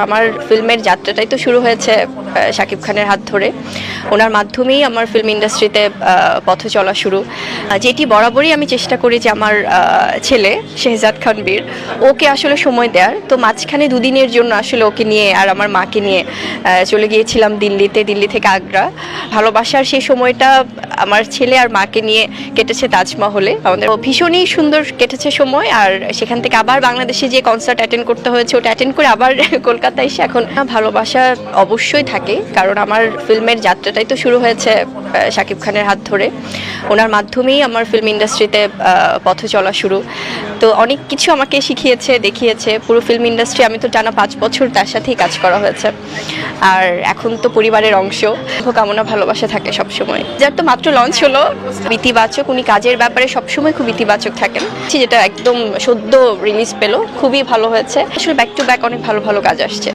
আমার ফিল্মের যাত্রাটাই তো শুরু হয়েছে শাকিব খানের হাত ধরে। ওনার মাধ্যমেই আমার ফিল্ম ইন্ডাস্ট্রিতে পথ চলা শুরু, যেটি বরাবরই আমি চেষ্টা করি যে আমার ছেলে শেহজাদ খান বীর ওকে আসলে সময় দেওয়ার। তো মাঝখানে দুদিনের জন্য আসলে ওকে নিয়ে আর আমার মাকে নিয়ে চলে গিয়েছিলাম দিল্লি থেকে আগ্রা। ভালোবাসার সেই সময়টা আমার ছেলে আর মাকে নিয়ে কেটেছে তাজমহলে। আমাদের ভীষণই সুন্দর কেটেছে সময়। আর সেখান থেকে আবার বাংলাদেশে যে কনসার্ট অ্যাটেন্ড করতে হয়েছে, ওটা অ্যাটেন্ড করে আবার কলকাতায় এসে এখন ভালোবাসা অবশ্যই থাকে, কারণ আমার ফিল্মের যাত্রাটাই তো শুরু হয়েছে শাকিব খানের হাত ধরে। ওনার মাধ্যমেই আমার ফিল্ম ইন্ডাস্ট্রিতে পথ চলা শুরু। তো অনেক কিছু আমাকে শিখিয়েছে, দেখিয়েছে। পুরো ফিল্ম ইন্ডাস্ট্রি আমি তো টানা 5 বছর তার সাথেই কাজ করা হয়েছে। আর এখন তো পরিবারের অংশ। শুভকামনা, ভালোবাসা থাকে সবসময়। যার তো মাত্র লঞ্চ হলো, ইতিবাচক। উনি কাজের ব্যাপারে সবসময় খুব ইতিবাচক থাকেন, যেটা একদম সদ্য রিলিজ পেলো, খুবই ভালো হয়েছে। আসলে ব্যাক টু ব্যাক অনেক ভালো ভালো কাজ আসছে।